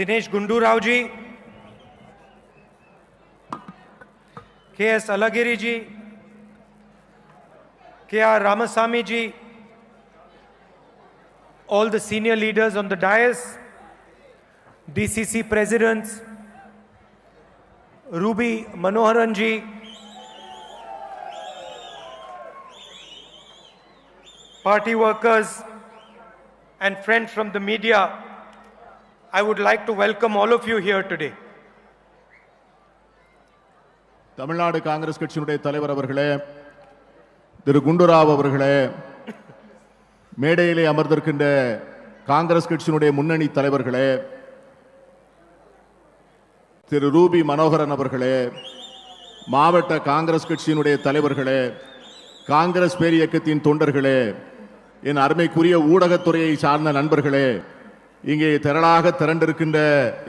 Dinesh Gundurao ji, K.S. Alagiri ji, K.R. Ramasamy ji, all the senior leaders on the dais, DCC presidents, Ruby Manoharan ji, party workers and friends from the media, I would like to welcome all of you here today. Tamil Nadu Congress கட்சியினுடைய தலைவர் அவர்களே, திரு குண்டுராவ் அவர்களே, மேடையிலே அமர்ந்திருக்கின்ற காங்கிரஸ் கட்சியினுடைய முன்னணி தலைவர்களே, திரு Ruby Manoharan அவர்களே, மாவட்ட காங்கிரஸ் கட்சியினுடைய தலைவர்களே, காங்கிரஸ் பேரியக்கத்தின் தொண்டர்களே, என் அருமைக்குரிய ஊடகத்துறையை சார்ந்த நண்பர்களே, இங்கே திரளாக திரண்டிருக்கின்ற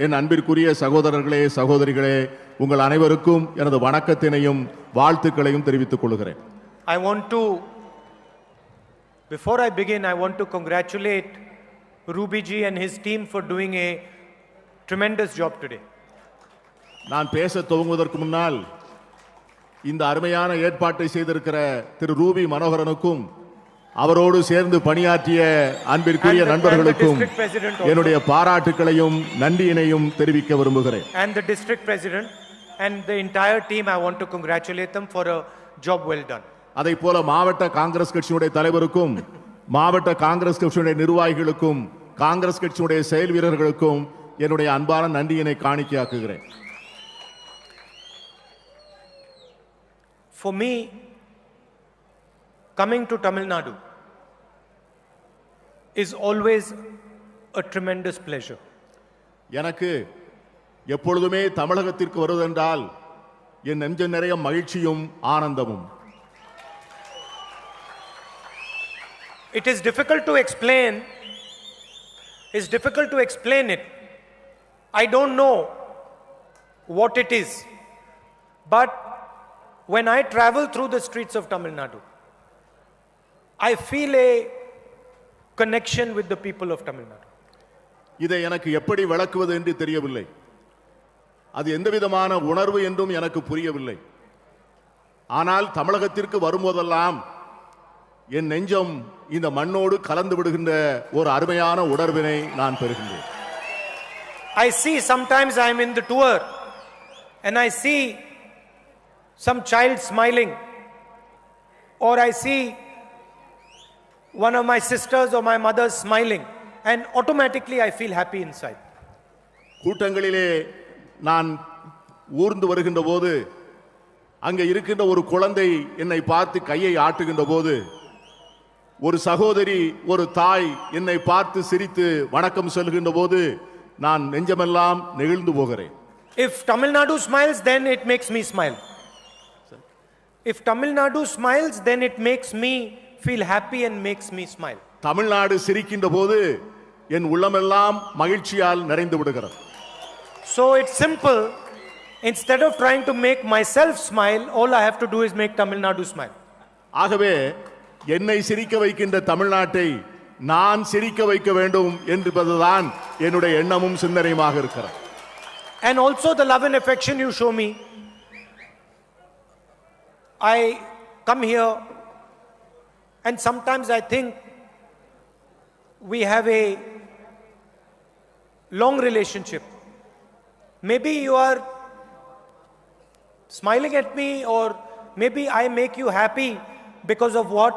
என் அன்பிற்குரிய சகோதரர்களே, சகோதரிகளே, உங்கள் அனைவருக்கும் எனது வணக்கத்தினையும் வாழ்த்துக்களையும் தெரிவித்துக் கொள்கிறேன். Before I begin, I want to congratulate Ruby ji and his team for doing a tremendous job today. நான் பேச துவங்குவதற்கு முன்னால் இந்த அருமையான ஏற்பாட்டை செய்திருக்கிற திரு ரூபி மனோகரனுக்கும் அவரோடு சேர்ந்து பணியாற்றிய அன்பிற்குரிய நண்பர்களுக்கும் என்னுடைய பாராட்டுக்களையும் நன்றியினையும் தெரிவிக்க விரும்புகிறேன். And the district president and the entire team, I want to congratulate them for a job well done. அதை போல மாவட்ட காங்கிரஸ் கட்சியுடைய தலைவருக்கும் மாவட்ட காங்கிரஸ் கட்சியுடைய நிர்வாகிகளுக்கும் காங்கிரஸ் கட்சியுடைய செயல் வீரர்களுக்கும் என்னுடைய அன்பான நன்றியினை காணிக்கையாக்குகிறேன். For me, coming to Tamil Nadu is always a tremendous pleasure. எனக்கு எப்பொழுதுமே தமிழகத்திற்கு வருவதென்றால் என் நெஞ்ச நிறைய மகிழ்ச்சியும் ஆனந்தமும். It is difficult to explain. It's difficult to explain it. I don't know what it is. But when I travel through the streets of Tamil Nadu, I feel a connection with the people of Tamil Nadu. இதை எனக்கு எப்படி விளக்குவது என்று தெரியவில்லை. அது எந்த விதமான உணர்வு என்றும் எனக்கு புரியவில்லை. ஆனால் தமிழகத்திற்கு வரும்போதெல்லாம் என் நெஞ்சம் இந்த மண்ணோடு கலந்து விடுகின்ற ஒரு அருமையான உணர்வினை நான் பெறுகின்றேன். I see sometimes I am in the tour and I see some child smiling, or I see one of my sisters or my mother smiling, and automatically I feel happy inside. கூட்டங்களிலே நான் ஊர்ந்து வருகின்ற போது அங்கே இருக்கின்ற ஒரு குழந்தை என்னை பார்த்து கையை ஆட்டுகின்ற போது, ஒரு சகோதரி ஒரு தாய் என்னை பார்த்து சிரித்து வணக்கம் சொல்கின்ற போது நான் நெஞ்சமெல்லாம் நெகிழ்ந்து போகிறேன். If Tamil Nadu smiles, then it makes me smile. If Tamil Nadu smiles, then it makes me feel happy and makes me smile. Tamil Nadu சிரிக்கின்ற போது என் உள்ளமெல்லாம் மகிழ்ச்சியால் நிறைந்து விடுகிறது. So it's simple. Instead of trying to make myself smile, all I have to do is make Tamil Nadu smile. ஆகவே என்னை சிரிக்க வைக்கின்ற தமிழ்நாட்டை நான் சிரிக்க வைக்க வேண்டும் என்பதுதான் என்னுடைய எண்ணமும் சிந்தனையுமாக இருக்கிறது. And also the love and affection you show me. I come here and sometimes I think we have a long relationship. Maybe you are smiling at me, or maybe I make you happy because of what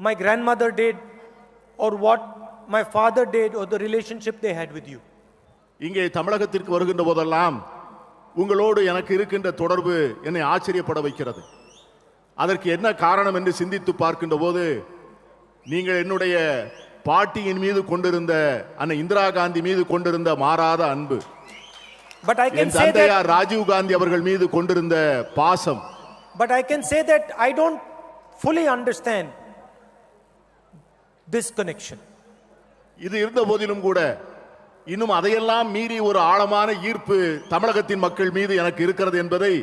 my grandmother did or what my father did or the relationship they had with you. இங்கே தமிழகத்திற்கு வருகின்ற போதெல்லாம் உங்களோடு எனக்கு இருக்கின்ற தொடர்பு என்னை ஆச்சரியப்பட வைக்கிறது. அதற்கு என்ன காரணம் என்று சிந்தித்து பார்க்கின்ற போது, நீங்கள் என்னுடைய பாட்டியின் மீது கொண்டிருந்த அன்னை இந்திரா காந்தி மீது கொண்டிருந்த மாறாத அன்பு, But I can say that Rajiv Gandhi அவர்கள் மீது கொண்டிருந்த பாசம். But I can say that I don't fully understand this connection. இது இருந்த போதிலும் கூட இன்னும் அதையெல்லாம் மீறி ஒரு ஆழமான ஈர்ப்பு தமிழகத்தின் மக்கள் மீது எனக்கு இருக்கிறது என்பதை,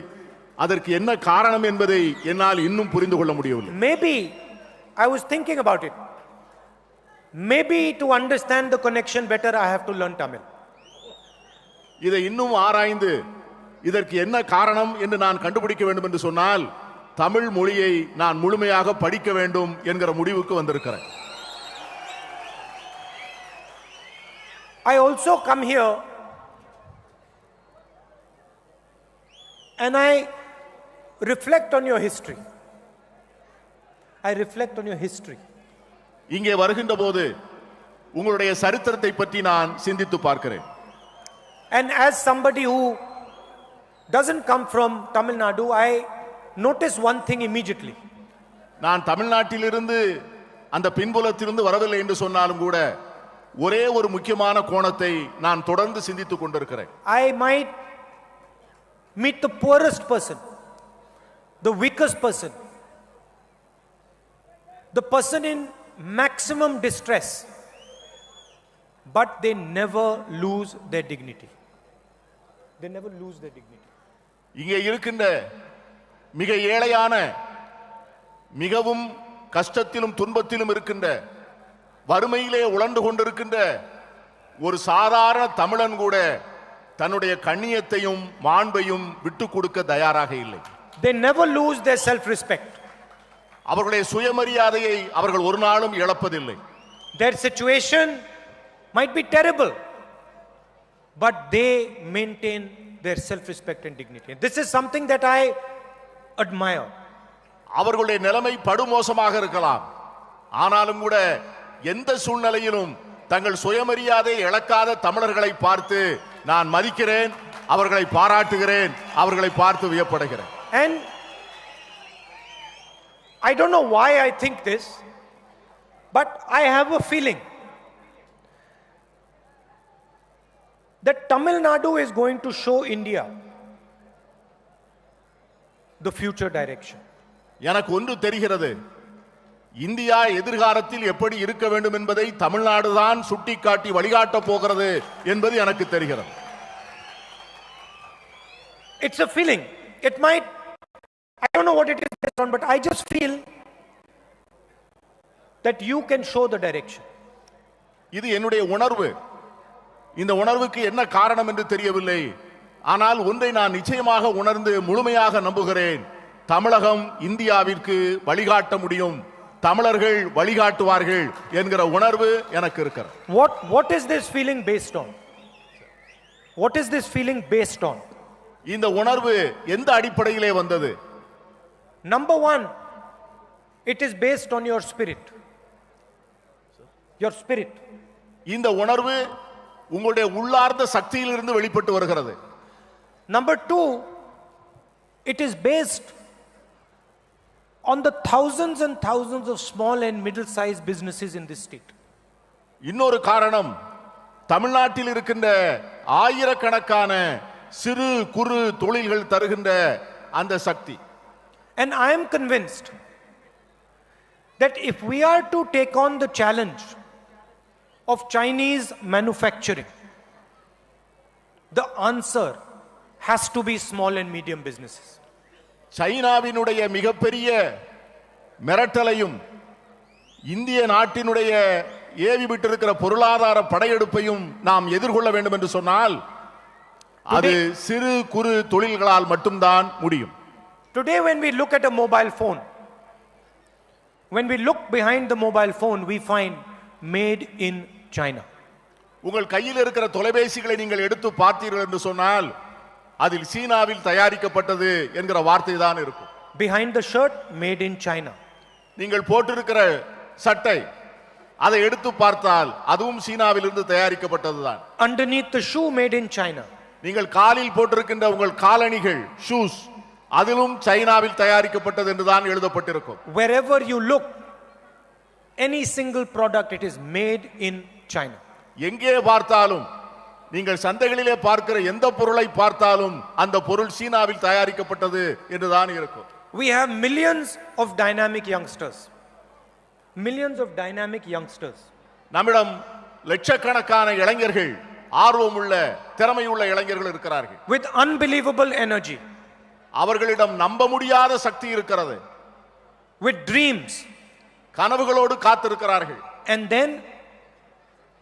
அதற்கு என்ன காரணம் என்பதை என்னால் இன்னும் புரிந்து கொள்ள முடியவில்லை. Maybe I was thinking about it. Maybe to understand the connection better I have to learn Tamil. இதை இன்னும் ஆராய்ந்து இதற்கு என்ன காரணம் என்று நான் கண்டுபிடிக்க வேண்டும் என்று சொன்னால் தமிழ் மொழியை நான் முழுமையாக படிக்க வேண்டும் என்கிற முடிவுக்கு வந்திருக்கிறேன். I also come here and I reflect on your history. I reflect on your history. இங்கே வருகின்ற போது உங்களுடைய சரித்திரத்தை பற்றி நான் சிந்தித்து பார்க்கிறேன். And as somebody who doesn't come from Tamil Nadu, I notice one thing immediately. நான் தமிழ்நாட்டிலிருந்து அந்த பின்புலத்திலிருந்து வரவில்லை என்று சொன்னாலும் கூட ஒரே ஒரு முக்கியமான கோணத்தை நான் தொடர்ந்து சிந்தித்துக் கொண்டிருக்கிறேன். I might meet the poorest person, the weakest person, the person in maximum distress, but they never lose their dignity. They never lose their dignity. இங்கே இருக்கின்ற மிக ஏழையான, மிகவும் கஷ்டத்திலும் துன்பத்திலும் இருக்கின்ற, வறுமையிலே உழண்டு கொண்டிருக்கின்ற ஒரு சாதாரண தமிழன் கூட தன்னுடைய கண்ணியத்தையும் மாண்பையும் விட்டு கொடுக்க தயாராக இல்லை. They never lose their self-respect. அவர்களுடைய சுயமரியாதையை அவர்கள் ஒரு நாளும் இழப்பதில்லை. Their situation might be terrible, but they maintain their self-respect and dignity. And this is something that I admire. அவர்களுடைய நிலைமை படுமோசமாக இருக்கலாம், ஆனாலும் கூட எந்த சூழ்நிலையிலும் தங்கள் சுயமரியாதை இழக்காத தமிழர்களை பார்த்து நான் மதிக்கிறேன், அவர்களை பாராட்டுகிறேன், அவர்களை பார்த்து வியப்படுகிறேன். And I don't know why I think this, but I have a feeling that Tamil Nadu is going to show India the future direction. எனக்கு ஒன்று தெரிகிறது, இந்தியா எதிர்காலத்தில் எப்படி இருக்க வேண்டும் என்பதை தமிழ்நாடு தான் சுட்டிக்காட்டி வழிகாட்ட போகிறது என்பது எனக்கு தெரிகிறது. It's a feeling. It might, I don't know what it is based on, but I just feel that you can show the direction. இது என்னுடைய உணர்வு. இந்த உணர்வுக்கு என்ன காரணம் என்று தெரியவில்லை, ஆனால் ஒன்றை நான் நிச்சயமாக உணர்ந்து முழுமையாக நம்புகிறேன். தமிழகம் இந்தியாவிற்கு வழிகாட்ட முடியும், தமிழர்கள் வழிகாட்டுவார்கள் என்கிற உணர்வு எனக்கு இருக்கிறது. What is this feeling based on? What is this feeling based on? இந்த உணர்வு எந்த அடிப்படையிலே வந்தது? Number one, it is based on your spirit. Your spirit. இந்த உணர்வு உங்களுடைய உள்ளார்ந்த சக்தியிலிருந்து வெளிப்பட்டு வருகிறது. Number two, it is based on the thousands and thousands of small and middle-sized businesses in this state. இன்னொரு காரணம், தமிழ்நாட்டில் இருக்கின்ற ஆயிரக்கணக்கான சிறு குறு தொழில்கள் தருகின்ற அந்த சக்தி. And I am convinced that if we are to take on the challenge of Chinese manufacturing, the answer has to be small and medium businesses. சைனாவினுடைய மிகப்பெரிய மிரட்டலையும் இந்திய நாட்டினுடைய ஏவி விட்டிருக்கிற பொருளாதார படையெடுப்பையும் நாம் எதிர்கொள்ள வேண்டும் என்று சொன்னால் அது சிறு குறு தொழில்களால் மட்டும்தான் முடியும். Today when we look at a mobile phone, when we look behind the mobile phone, we find made in China. உங்கள் கையில் இருக்கிற தொலைபேசிகளை நீங்கள் எடுத்து பார்த்தீர்கள் என்று சொன்னால் அதில் சீனாவில் தயாரிக்கப்பட்டது என்கிற வார்த்தை தான் இருக்கும். Behind the shirt, made in China. நீங்கள் போட்டிருக்கிற சட்டை அதை எடுத்து பார்த்தால் அதுவும் சீனாவிலிருந்து தயாரிக்கப்பட்டதுதான். Underneath the shoe, made in China. நீங்கள் காலில் போட்டிருக்கின்ற உங்கள் காலணிகள் ஷூஸ் அதிலும் சைனாவில் தயாரிக்கப்பட்டது என்றுதான் எழுதப்பட்டிருக்கும். Wherever you look, any single product, it is made in China. எங்கே பார்த்தாலும் நீங்கள் சந்தைகளிலே பார்க்கிற எந்த பொருளை பார்த்தாலும் அந்த பொருள் சீனாவில் தயாரிக்கப்பட்டது என்றுதான் இருக்கும். We have millions of dynamic youngsters. Millions of dynamic youngsters. நம்மிடம் லட்சக்கணக்கான இளைஞர்கள், ஆர்வமுள்ள திறமையுள்ள இளைஞர்கள் இருக்கிறார்கள். With unbelievable energy. அவர்களிடம் நம்ப முடியாத சக்தி இருக்கிறது. With dreams. கனவுகளோடு காத்திருக்கிறார்கள். And then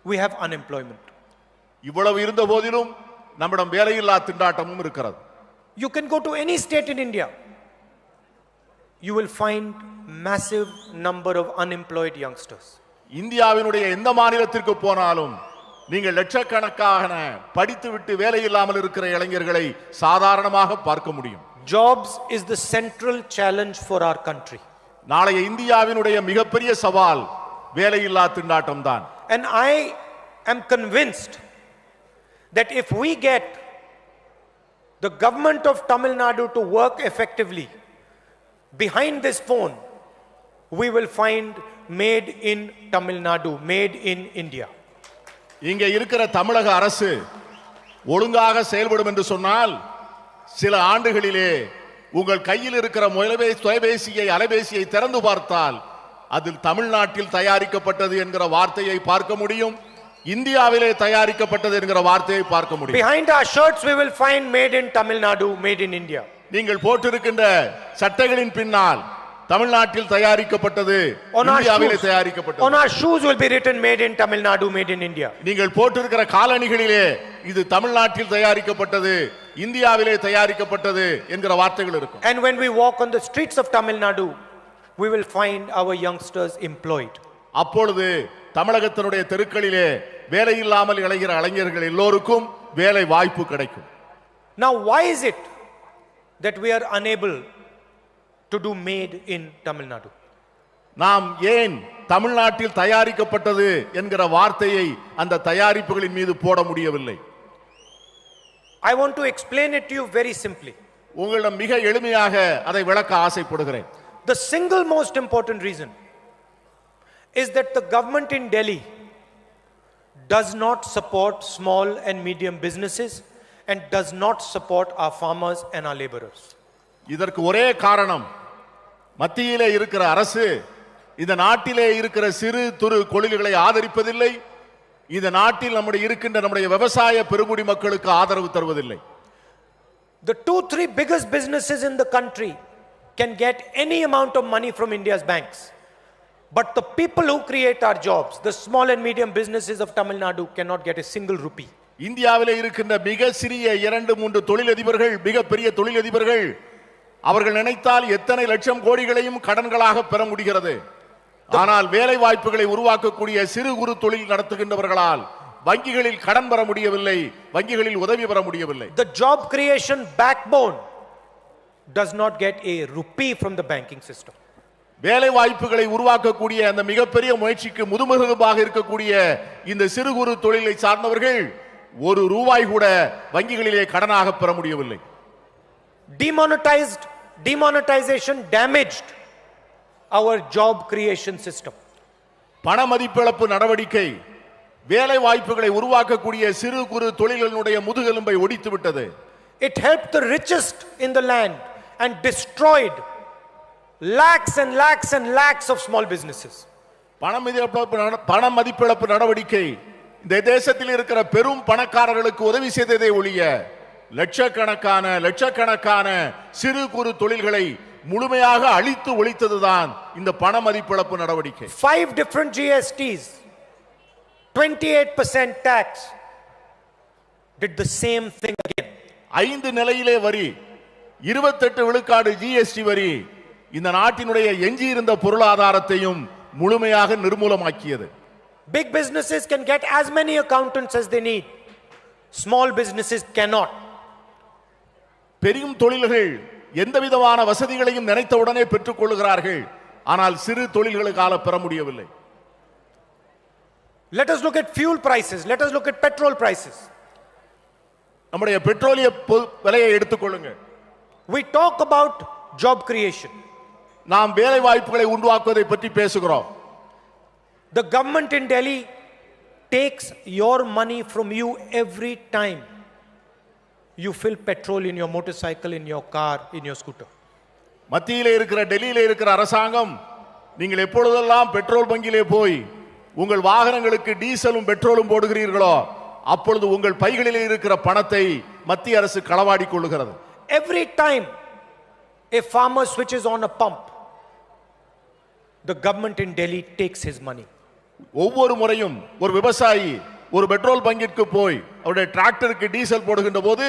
we have unemployment. இவ்வளவு இருந்த போதிலும் நம்மிடம் வேலையில்லா திண்டாட்டமும் இருக்கிறது. You can go to any state in India. You will find massive number of unemployed youngsters. இந்தியாவினுடைய எந்த மாநிலத்திற்கு போனாலும் நீங்கள் லட்சக்கணக்கான படித்துவிட்டு வேலை இல்லாமல் இருக்கிற இளைஞர்களை சாதாரணமாக பார்க்க முடியும். Jobs is the central challenge for our country. நாளைய இந்தியாவினுடைய மிகப்பெரிய சவால் வேலையில்லா திண்டாட்டம் தான். And I am convinced that if we get the government of Tamil Nadu to work effectively behind this phone, we will find made in Tamil Nadu, made in India. இங்கே இருக்கிற தமிழக அரசு ஒழுங்காக செயல்படும் என்று சொன்னால் சில ஆண்டுகளிலே உங்கள் கையில் இருக்கிற தொலைபேசியை அலைபேசியை திறந்து பார்த்தால் அதில் தமிழ்நாட்டில் தயாரிக்கப்பட்டது என்கிற வார்த்தையை பார்க்க முடியும், இந்தியாவிலே தயாரிக்கப்பட்டது என்கிற வார்த்தையை பார்க்க முடியும். Behind our shirts we will find made in Tamil Nadu, made in India. நீங்கள் போட்டிருக்கின்ற சட்டைகளின் பின்னால் தமிழ்நாட்டில் தயாரிக்கப்பட்டது, இந்தியாவிலே தயாரிக்கப்பட்டது. On our shoes will be written made in Tamil Nadu, made in India. நீங்கள் போட்டிருக்கிற காலணிகளிலே இது தமிழ்நாட்டில் தயாரிக்கப்பட்டது, இந்தியாவிலே தயாரிக்கப்பட்டது என்கிற வார்த்தைகள் இருக்கும். And when we walk on the streets of Tamil Nadu, we will find our youngsters employed. அப்பொழுது தமிழகத்தினுடைய தெருக்களிலே வேலை இல்லாமல் இளைஞர் இளைஞர்கள் எல்லோருக்கும் வேலை வாய்ப்பு கிடைக்கும். Now why is it that we are unable to do made in Tamil Nadu? நாம் ஏன் தமிழ்நாட்டில் தயாரிக்கப்பட்டது என்கிற வார்த்தையை அந்த தயாரிப்புகளின் மீது போட முடியவில்லை? I want to explain it to you very simply. உங்களிடம் மிக எளிமையாக அதை விளக்க ஆசைப்படுகிறேன். The single most important reason is that the government in Delhi does not support small and medium businesses and does not support our farmers and our laborers. இதற்கு ஒரே காரணம், மத்தியிலே இருக்கிற அரசு இந்த நாட்டிலே இருக்கிற சிறு துரு தொழில்களை ஆதரிப்பதில்லை, இந்த நாட்டில் நம்முடைய விவசாய பெருங்குடி மக்களுக்கு ஆதரவு தருவதில்லை. The 2-3 biggest businesses in the country can get any amount of money from India's banks, but the people who create our jobs, the small and medium businesses of Tamil Nadu, cannot get a single rupee. இந்தியாவிலே இருக்கின்ற மிக சிறிய 2-3 தொழிலதிபர்கள், மிக பெரிய தொழிலதிபர்கள், அவர்கள் நினைத்தால் எத்தனை லட்சம் கோடிகளையும் கடன்களாக பெற முடிகிறது. ஆனால் வேலை வாய்ப்புகளை உருவாக்கக்கூடிய சிறு குறு தொழில் நடத்துகின்றவர்களால் வங்கிகளில் கடன் பெற முடியவில்லை, வங்கிகளில் உதவி பெற முடியவில்லை. The job creation backbone does not get a rupee from the banking system. வேலை வாய்ப்புகளை உருவாக்கக்கூடிய அந்த மிகப்பெரிய முயற்சிக்கு முதுமுதுகாக இருக்கக்கூடிய இந்த சிறு குறு தொழிலை சார்ந்தவர்கள் ஒரு ரூபாய் கூட வங்கிகளிலே கடனாக பெற முடியவில்லை. Demonetization damaged our job creation system. பண மதிப்பிழப்பு நடவடிக்கை வேலை வாய்ப்புகளை உருவாக்கக்கூடிய சிறு குறு தொழில்களுடைய முதுகெலும்பை ஒடித்து விட்டது. It helped the richest in the land and destroyed lakhs and lakhs and lakhs of small businesses. பண மதிப்பிழப்பு நடவடிக்கை இந்த தேசத்தில் இருக்கிற பெரும் பணக்காரர்களுக்கு உதவி செய்ததை ஒழிய லட்சக்கணக்கான சிறு குறு தொழில்களை முழுமையாக அழித்து ஒழித்ததுதான் இந்த பண மதிப்பிழப்பு நடவடிக்கை. 5 different GSTs, 28% tax did the same thing again. 5 நிலையிலே வரி, 28 விழுக்காடு ஜிஎஸ்டி வரி இந்த நாட்டினுடைய எஞ்சி இருந்த பொருளாதாரத்தையும் முழுமையாக நிர்மூலமாக்கியது. Big businesses can get as many accountants as they need. Small businesses cannot. பெரும் தொழில்கள் எந்த விதமான வசதிகளையும் நினைத்தவுடனே பெற்றுக் கொள்கிறார்கள், ஆனால் சிறு தொழில்களுக்காக பெற முடியவில்லை. Let us look at fuel prices. Let us look at petrol prices. நம்முடைய பெட்ரோலிய விலையை எடுத்துக்கொள்ளுங்க. We talk about job creation. நாம் வேலை வாய்ப்புகளை உருவாக்குவதை பற்றி பேசுகிறோம். The government in Delhi takes your money from you every time you fill petrol in your motorcycle, in your car, in your scooter. மத்தியிலே இருக்கிற டெல்லியிலே இருக்கிற அரசாங்கம் நீங்கள் எப்பொழுதெல்லாம் பெட்ரோல் பங்கிலே போய் உங்கள் வாகனங்களுக்கு டீசலும் பெட்ரோலும் போடுகிறீர்களோ அப்பொழுது உங்கள் பைகளிலே இருக்கிற பணத்தை மத்திய அரசு களவாடி கொள்ளுகிறது. Every time a farmer switches on a pump, the government in Delhi takes his money. ஒவ்வொரு முறையும் ஒரு விவசாயி ஒரு பெட்ரோல் பங்கிற்கு போய் அவருடைய டிராக்டருக்கு டீசல் போடுகின்ற போது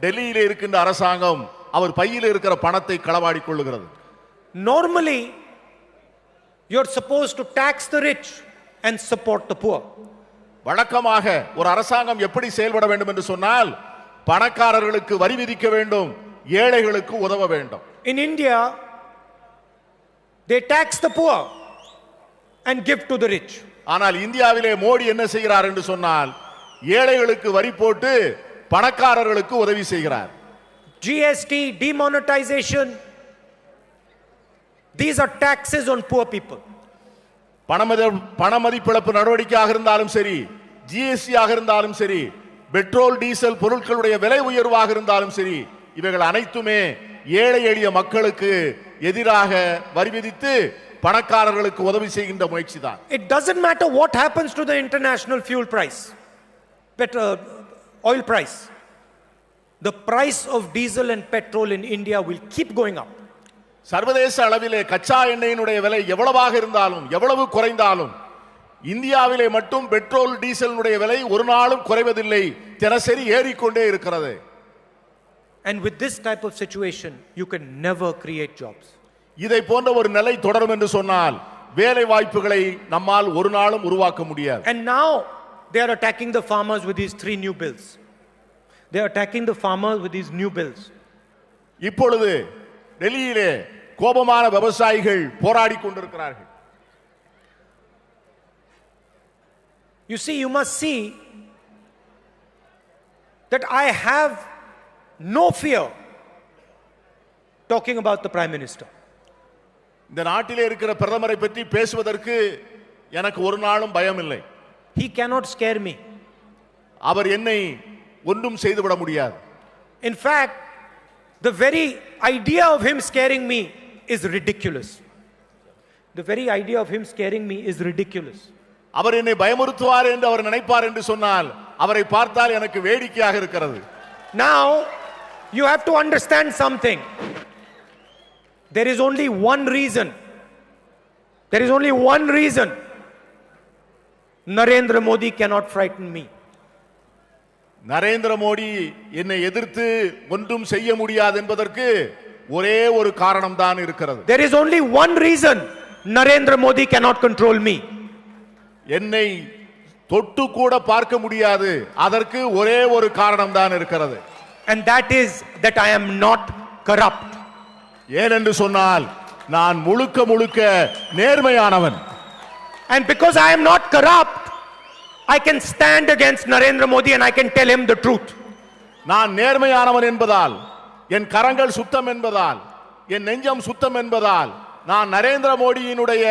டெல்லியிலே இருக்கின்ற அரசாங்கம் அவர் பையில் இருக்கிற பணத்தை களவாடி கொள்ளுகிறது. Normally, you're supposed to tax the rich and support the poor. வழக்கமாக ஒரு அரசாங்கம் எப்படி செயல்பட வேண்டும் என்று சொன்னால் பணக்காரர்களுக்கு வரி விதிக்க வேண்டும், ஏழைகளுக்கு உதவ வேண்டும். In India, they tax the poor and give to the rich. ஆனால் இந்தியாவிலே மோடி என்ன செய்கிறார் என்று சொன்னால் ஏழைகளுக்கு வரி போட்டு பணக்காரர்களுக்கு உதவி செய்கிறார். GST, demonetization, these are taxes on poor people. பணமதிப்பிழப்பு நடவடிக்கையாக இருந்தாலும் சரி, ஜிஎஸ்டி ஆக இருந்தாலும் சரி, பெட்ரோல் டீசல் பொருட்களுடைய விலை உயர்வாக இருந்தாலும் சரி, இவைகள் அனைத்துமே ஏழை எளிய மக்களுக்கு எதிராக வரி விதித்து பணக்காரர்களுக்கு உதவி செய்கின்ற முயற்சி தான். It doesn't matter what happens to the international fuel price, oil price. The price of diesel and petrol in India will keep going up. சர்வதேச அளவிலே கச்சா எண்ணெயினுடைய விலை எவ்வளவாக இருந்தாலும் எவ்வளவு குறைந்தாலும் இந்தியாவிலே மட்டும் பெட்ரோல் டீசலுடைய விலை ஒரு நாளும் குறைவதில்லை, தினசரி ஏறிக்கொண்டே இருக்கிறது. And with this type of situation, you can never create jobs. இதை போன்ற ஒரு நிலை தொடரும் என்று சொன்னால் வேலை வாய்ப்புகளை நம்மால் ஒரு நாளும் உருவாக்க முடியாது. And now they are attacking the farmers with these 3 new bills. They are attacking the farmers with these new bills. இப்பொழுது டெல்லியிலே கோபமான விவசாயிகள் போராடி கொண்டிருக்கிறார்கள். You see, you must see that I have no fear talking about the Prime Minister. இந்த நாட்டிலே இருக்கிற பிரதமரை பற்றி பேசுவதற்கு எனக்கு ஒரு நாளும் பயம் இல்லை. He cannot scare me. அவர் என்னை ஒன்றும் செய்துவிட முடியாது. In fact, the very idea of him scaring me is ridiculous. The very idea of him scaring me is ridiculous. அவர் என்னை பயமுறுத்துவார் என்று அவர் நினைப்பார் என்று சொன்னால் அவரை பார்த்தால் எனக்கு வேடிக்கையாக இருக்கிறது. Now you have to understand something. There is only one reason. There is only one reason Narendra Modi cannot frighten me. Narendra Modi என்னை எதிர்த்து ஒன்றும் செய்ய முடியாது என்பதற்கு ஒரே ஒரு காரணம் தான் இருக்கிறது. There is only one reason Narendra Modi cannot control me. என்னை தொட்டு கூட பார்க்க முடியாது, அதற்கு ஒரே ஒரு காரணம் தான் இருக்கிறது. And that is that I am not corrupt. ஏனென்று சொன்னால் நான் முழுக்க முழுக்க நேர்மையானவன். And because I am not corrupt, I can stand against Narendra Modi and I can tell him the truth. நான் நேர்மையானவன் என்பதால், என் கரங்கள் சுத்தம் என்பதால், என் நெஞ்சம் சுத்தம் என்பதால் நான் நரேந்திர மோடியினுடைய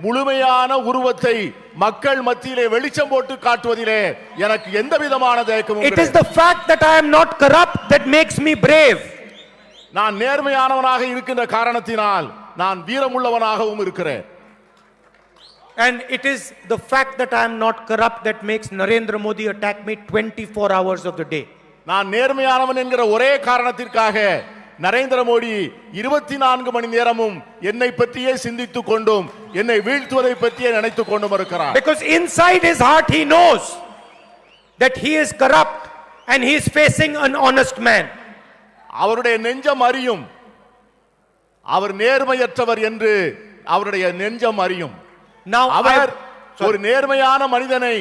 முழுமையான உருவத்தை மக்கள் மத்தியிலே வெளிச்சம் போட்டு காட்டுவதிலே எனக்கு எந்த விதமான தயக்கமும் இல்லை. It is the fact that I am not corrupt that makes me brave. நான் நேர்மையானவனாக இருக்கின்ற காரணத்தினால் நான் வீரமுள்ளவனாகவும் இருக்கிறேன். And it is the fact that I am not corrupt that makes Narendra Modi attack me 24 hours of the day. நான் நேர்மையானவன் என்கிற ஒரே காரணத்திற்காக நரேந்திர மோடி 24 மணி நேரமும் என்னை பற்றியே சிந்தித்துக் கொண்டும் என்னை வீழ்த்துவதை பற்றியே நினைத்துக் கொண்டும் இருக்கிறார். Because inside his heart he knows that he is corrupt and he is facing an honest man. அவருடைய நெஞ்சம் அறியும், அவர் நேர்மையற்றவர் என்று அவருடைய நெஞ்சம் அறியும். அவர் ஒரு நேர்மையான மனிதனை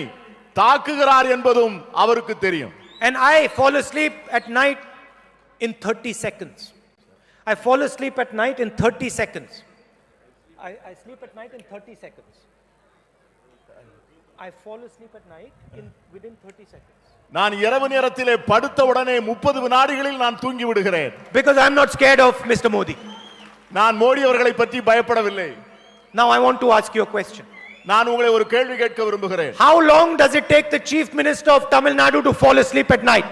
தாக்குகிறார் என்பதும் அவருக்கு தெரியும். And I fall asleep at night in 30 seconds. I fall asleep at night in 30 seconds. I sleep at night in 30 seconds. I fall asleep at night within 30 seconds. நான் இரவு நேரத்திலே படுத்த உடனே 30 வினாடிகளில் நான் தூங்கி விடுகிறேன். Because I am not scared of Mr. Modi. நான் மோடி அவர்களை பற்றி பயப்படவில்லை. Now I want to ask you a question. நான் உங்களை ஒரு கேள்வி கேட்க விரும்புகிறேன். How long does it take the chief minister of Tamil Nadu to fall asleep at night?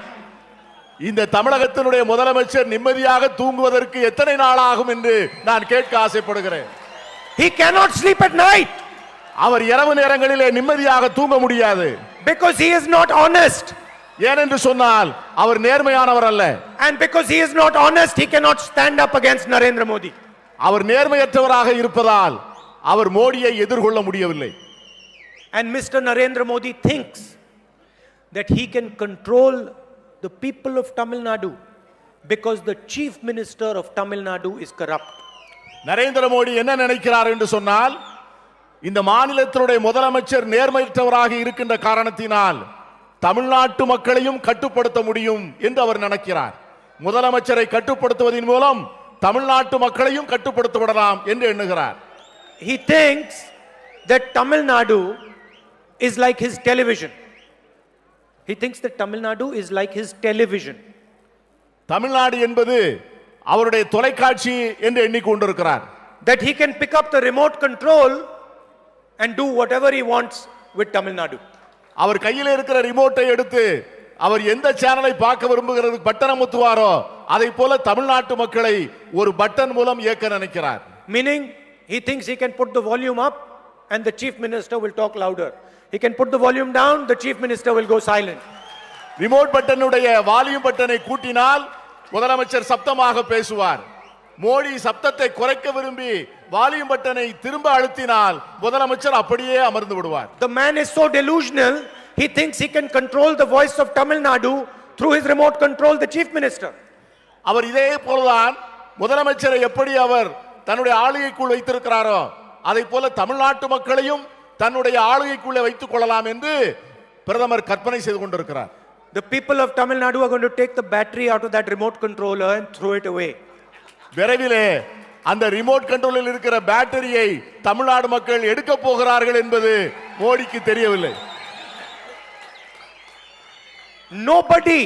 இந்த தமிழகத்தினுடைய முதலமைச்சர் நிம்மதியாக தூங்குவதற்கு எத்தனை நாள் ஆகும் என்று நான் கேட்க ஆசைப்படுகிறேன். He cannot sleep at night. அவர் இரவு நேரங்களிலே நிம்மதியாக தூங்க முடியாது. Because he is not honest. ஏனென்று சொன்னால் அவர் நேர்மையானவர் அல்ல. And because he is not honest, he cannot stand up against Narendra Modi. அவர் நேர்மையற்றவராக இருப்பதால் அவர் மோடியை எதிர்கொள்ள முடியவில்லை. And Mr. Narendra Modi thinks that he can control the people of Tamil Nadu because the chief minister of Tamil Nadu is corrupt. Narendra Modi என்ன நினைக்கிறார் என்று சொன்னால், இந்த மாநிலத்தினுடைய முதலமைச்சர் நேர்மையற்றவராக இருக்கின்ற காரணத்தினால் தமிழ்நாட்டு மக்களையும் கட்டுப்படுத்த முடியும் என்று அவர் நினைக்கிறார். முதலமைச்சரை கட்டுப்படுத்துவதன் மூலம் தமிழ்நாட்டு மக்களையும் கட்டுப்படுத்தப்படலாம் என்று எண்ணுகிறார். He thinks that Tamil Nadu is like his television. He thinks that Tamil Nadu is like his television. Tamil Nadu என்பது அவருடைய தொலைக்காட்சி என்று எண்ணிக்கொண்டிருக்கிறார். That he can pick up the remote control and do whatever he wants with Tamil Nadu. அவர் கையில் இருக்கிற ரிமோட்டை எடுத்து அவர் எந்த சேனலை பார்க்க விரும்புகிறது பட்டனை முத்துவாரோ அதை போல தமிழ்நாட்டு மக்களை ஒரு பட்டன் மூலம் இயக்க நினைக்கிறார். Meaning he thinks he can put the volume up and the chief minister will talk louder. He can put the volume down, the chief minister will go silent. Remote பட்டனுடைய வால்யூம் பட்டனை கூட்டினால் முதலமைச்சர் சப்தமாக பேசுவார். மோடி சப்தத்தை குறைக்க விரும்பி வால்யூம் பட்டனை திரும்ப அழுத்தினால் முதலமைச்சர் அப்படியே அமர்ந்து விடுவார். The man is so delusional, he thinks he can control the voice of Tamil Nadu through his remote control, the chief minister. அவர் இதே போலதான் முதலமைச்சரை எப்படி அவர் தன்னுடைய ஆளுகைக்குள் வைத்திருக்கிறாரோ அதை போல தமிழ்நாட்டு மக்களையும் தன்னுடைய ஆளுகைக்குள்ளே வைத்துக் கொள்ளலாம் என்று பிரதமர் கற்பனை செய்து கொண்டிருக்கிறார். The people of Tamil Nadu are going to take the battery out of that remote controller and throw it away. விரைவிலே அந்த ரிமோட் கண்ட்ரோலில் இருக்கிற பேட்டரியை தமிழ்நாடு மக்கள் எடுக்க போகிறார்கள் என்பது மோடிக்கு தெரியவில்லை. Nobody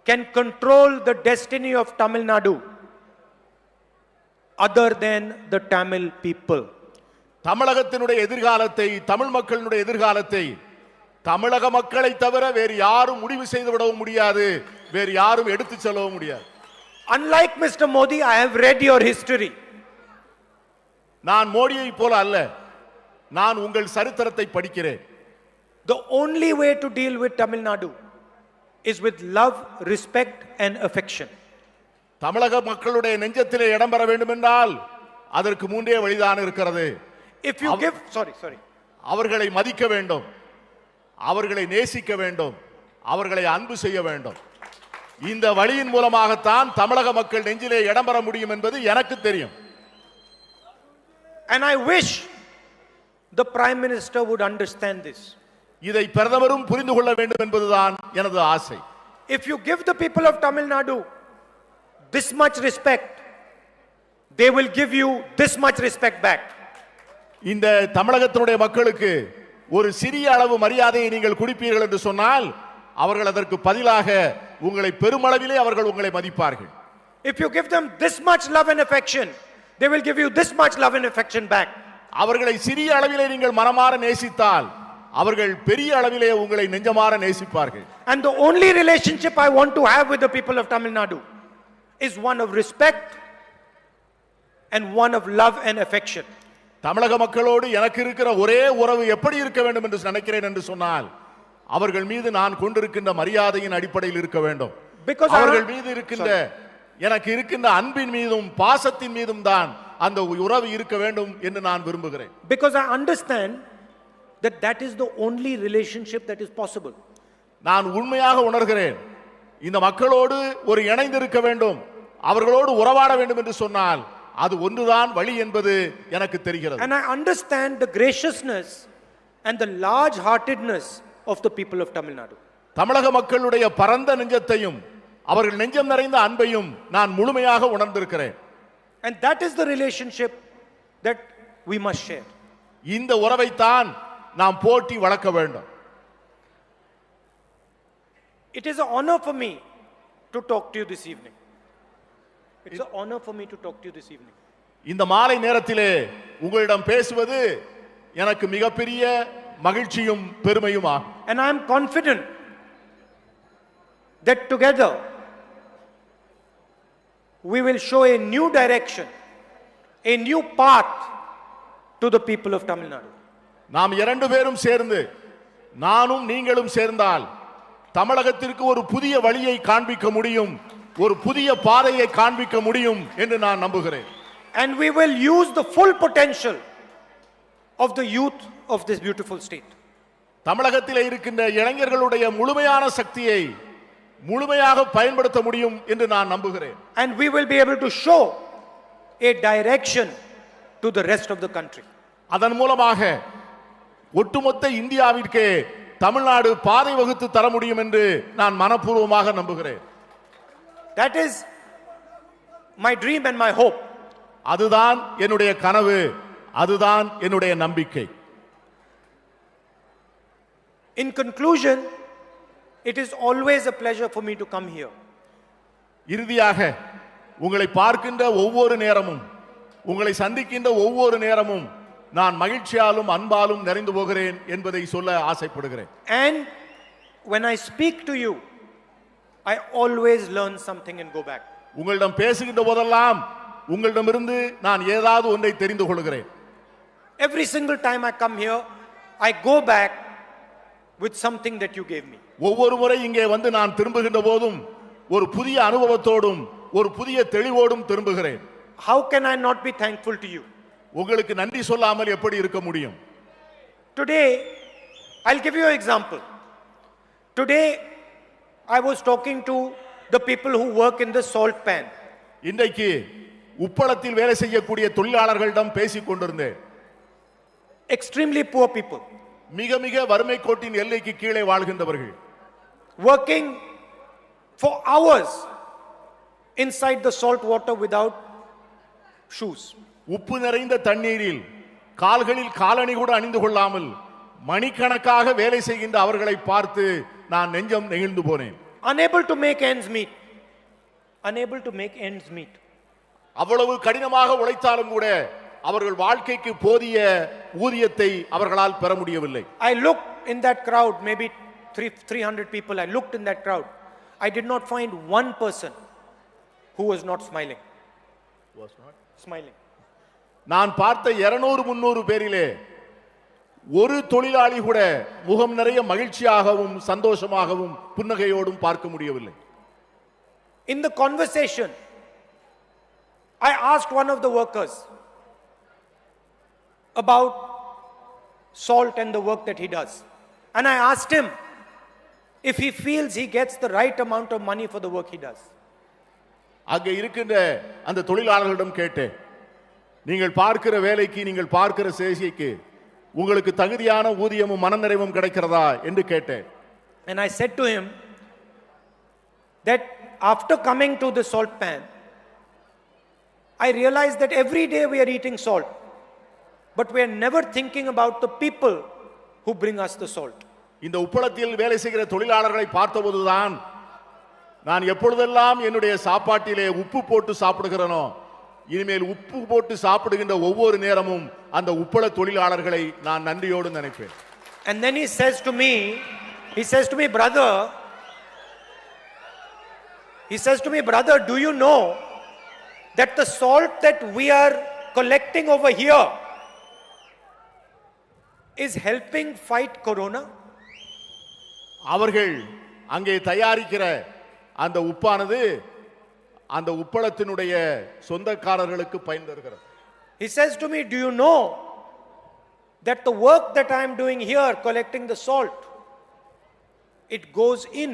can control the destiny of Tamil Nadu other than the Tamil people. தமிழகத்தினுடைய எதிர்காலத்தை, தமிழ் மக்களினுடைய எதிர்காலத்தை தமிழக மக்களை தவிர வேறு யாரும் முடிவு செய்து விடவும் முடியாது, வேறு யாரும் எடுத்து செல்லவும் முடியாது. Unlike Mr. Modi, I have read your history. நான் மோடியை போல அல்ல, நான் உங்கள் சரித்திரத்தை படிக்கிறேன். The only way to deal with Tamil Nadu is with love, respect and affection. தமிழக மக்களுடைய நெஞ்சத்திலே இடம் பெற வேண்டும் என்றால் அதற்கு மூன்றே வழிதான் இருக்கிறது. If you give, அவர்களை மதிக்க வேண்டும், அவர்களை நேசிக்க வேண்டும், அவர்களை அன்பு செய்ய வேண்டும். இந்த வழியின் மூலமாகத்தான் தமிழக மக்கள் நெஞ்சிலே இடம் பெற முடியும் என்பது எனக்கு தெரியும். And I wish the Prime Minister would understand this. இதை பிரதமரும் புரிந்து கொள்ள வேண்டும் என்பதுதான் எனது ஆசை. If you give the people of Tamil Nadu this much respect, they will give you this much respect back. இந்த தமிழகத்தினுடைய மக்களுக்கு ஒரு சிறிய அளவு மரியாதையை நீங்கள் கொடுப்பீர்கள் என்று சொன்னால் அவர்கள் அதற்கு பதிலாக உங்களை பெருமளவிலே அவர்கள் உங்களை மதிப்பார்கள். If you give them this much love and affection, they will give you this much love and affection back. அவர்களை சிறிய அளவிலே நீங்கள் மனமாற நேசித்தால் அவர்கள் பெரிய அளவிலே உங்களை நெஞ்சமாற நேசிப்பார்கள். And the only relationship I want to have with the people of Tamil Nadu is one of respect and one of love and affection. தமிழக மக்களோடு எனக்கு இருக்கிற ஒரே உறவு எப்படி இருக்க வேண்டும் என்று நினைக்கிறேன் என்று சொன்னால் அவர்கள் மீது நான் கொண்டிருக்கின்ற மரியாதையின் அடிப்படையில் இருக்க வேண்டும். அவர்கள் மீது இருக்கின்ற எனக்கு இருக்கின்ற அன்பின் மீதும் பாசத்தின் மீதும் தான் அந்த உறவு இருக்க வேண்டும் என்று நான் விரும்புகிறேன். Because I understand that that is the only relationship that is possible. நான் உண்மையாக உணர்கிறேன் இந்த மக்களோடு ஒரு இணைந்து இருக்க வேண்டும், அவர்களோடு உறவாட வேண்டும் என்று சொன்னால் அது ஒன்றுதான் வழி என்பது எனக்கு தெரிகிறது. And I understand the graciousness and the large heartedness of the people of Tamil Nadu. தமிழக மக்களுடைய பரந்த நெஞ்சத்தையும் அவர்கள் நெஞ்சம் நிறைந்த அன்பையும் நான் முழுமையாக உணர்ந்திருக்கிறேன். And that is the relationship that we must share. இந்த உறவை தான் நாம் போற்றி வளர்க்க வேண்டும். It is an honor for me to talk to you this evening. It's an honor for me to talk to you this evening. இந்த மாலை நேரத்திலே உங்களிடம் பேசுவது எனக்கு மிகப்பெரிய மகிழ்ச்சியும் பெருமையும் ஆகும். And I am confident that together we will show a new direction, a new path to the people of Tamil Nadu. நாம் இரண்டு பேரும் சேர்ந்து, நானும் நீங்களும் சேர்ந்தால் தமிழகத்திற்கு ஒரு புதிய வழியை காண்பிக்க முடியும், ஒரு புதிய பாதையை காண்பிக்க முடியும் என்று நான் நம்புகிறேன். And we will use the full potential of the youth of this beautiful state. தமிழகத்திலே இருக்கின்ற இளைஞர்களுடைய முழுமையான சக்தியை முழுமையாக பயன்படுத்த முடியும் என்று நான் நம்புகிறேன். And we will be able to show a direction to the rest of the country. அதன் மூலமாக ஒட்டுமொத்த இந்தியாவிற்கு தமிழ்நாடு பாதை வகுத்து தர முடியும் என்று நான் மனப்பூர்வமாக நம்புகிறேன். That is my dream and my hope. அதுதான் என்னுடைய கனவு, அதுதான் என்னுடைய நம்பிக்கை. In conclusion, it is always a pleasure for me to come here. இறுதியாக உங்களை பார்க்கின்ற ஒவ்வொரு நேரமும், உங்களை சந்திக்கின்ற ஒவ்வொரு நேரமும் நான் மகிழ்ச்சியாலும் அன்பாலும் நிறைந்து போகிறேன் என்பதை சொல்ல ஆசைப்படுகிறேன். And when I speak to you, I always learn something and go back. உங்களிடம் பேசுகின்ற போதெல்லாம் உங்களிடமிருந்து நான் ஏதாவது ஒன்றை தெரிந்து கொள்கிறேன். Every single time I come here, I go back with something that you gave me. ஒவ்வொரு முறை இங்கே வந்து நான் திரும்புகின்ற போதும் ஒரு புதிய அனுபவத்தோடும் ஒரு புதிய தெளிவோடும் திரும்புகிறேன். How can I not be thankful to you? உங்களுக்கு நன்றி சொல்லாமல் எப்படி இருக்க முடியும்? Today, I'll give you an example. Today, I was talking to the people who work in the salt pan. இன்றைக்கு உப்பளத்தில் வேலை செய்யக்கூடிய தொழிலாளர்களிடம் பேசிக் கொண்டிருந்தேன். Extremely poor people. மிக மிக வறுமை கோட்டின் எல்லைக்கு கீழே வாழ்கின்றவர்கள். Working for hours inside the salt water without shoes. உப்பு நிறைந்த தண்ணீரில் கால்களில் காலணி கூட அணிந்து கொள்ளாமல் மணிக்கணக்காக வேலை செய்கின்ற அவர்களை பார்த்து நான் நெஞ்சம் நெகிழ்ந்து போனேன். Unable to make ends meet. Unable to make ends meet. அவ்வளவு கடினமாக உழைத்தாலும் கூட அவர்கள் வாழ்க்கைக்கு போதிய ஊதியத்தை அவர்களால் பெற முடியவில்லை. I looked in that crowd, maybe 300 people. I looked in that crowd. I did not find one person who was not smiling. Was not smiling. நான் பார்த்த 200-300 பேரிலே ஒரு தொழிலாளி கூட முகம் நிறைய மகிழ்ச்சியாகவும் சந்தோஷமாகவும் புன்னகையோடும் பார்க்க முடியவில்லை. In the conversation, I asked one of the workers about salt and the work that he does. And I asked him if he feels he gets the right amount of money for the work he does. அங்கே இருக்கின்ற அந்த தொழிலாளர்களிடம் கேட்டேன், நீங்கள் பார்க்கிற வேலைக்கு, நீங்கள் பார்க்கிற சேஷைக்கு உங்களுக்கு தகுதியான ஊதியமும் மனநிறைவும் கிடைக்கிறதா என்று கேட்டேன். And I said to him that after coming to the salt pan, I realized that every day we are eating salt, but we are never thinking about the people who bring us the salt. இந்த உப்பளத்தில் வேலை செய்கிற தொழிலாளர்களை பார்த்தபோதுதான் நான் எப்பொழுதெல்லாம் என்னுடைய சாப்பாட்டிலே உப்பு போட்டு சாப்பிடுகிறேனோ, இனிமேல் உப்பு போட்டு சாப்பிடுகின்ற ஒவ்வொரு நேரமும் அந்த உப்பள தொழிலாளர்களை நான் நன்றியோடு நினைப்பேன். And then he says to me, brother, do you know that the salt that we are collecting over here is helping fight corona? அவர்கள் அங்கே தயாரிக்கிற அந்த உப்பானது அந்த உப்பளத்தினுடைய சொந்தக்காரர்களுக்கு பயன் தருகிறது. He says to me, do you know that the work that I am doing here, collecting the salt, it goes in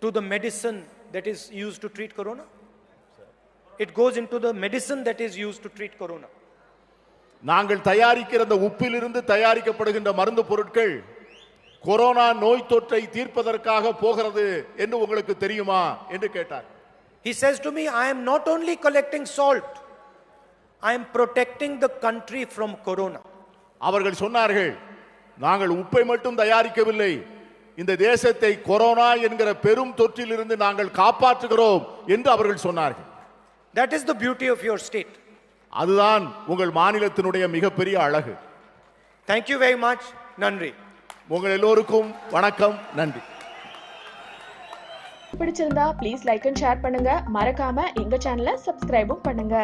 to the medicine that is used to treat corona? It goes into the medicine that is used to treat corona. நாங்கள் தயாரிக்கிற அந்த உப்பிலிருந்து தயாரிக்கப்படுகின்ற மருந்து பொருட்கள் corona நோய் தொற்றை தீர்ப்பதற்காக போகிறது என்று உங்களுக்கு தெரியுமா என்று கேட்டார். He says to me, I am not only collecting salt, I am protecting the country from corona. அவர்கள் சொன்னார்கள், நாங்கள் உப்பை மட்டும் தயாரிக்கவில்லை, இந்த தேசத்தை கொரோனா என்கிற பெரும் தொற்றிலிருந்து நாங்கள் காப்பாற்றுகிறோம் என்று அவர்கள் சொன்னார்கள். That is the beauty of your state. அதுதான் உங்கள் மாநிலத்தினுடைய மிகப்பெரிய அழகு. Thank you very much. நன்றி. உங்கள் எல்லோருக்கும் வணக்கம், நன்றி. பிடிச்சிருந்தா ப்ளீஸ் லைக் அண்ட் ஷேர் பண்ணுங்க. மறக்காம எங்க சேனலை சப்ஸ்கிரைபும் பண்ணுங்க.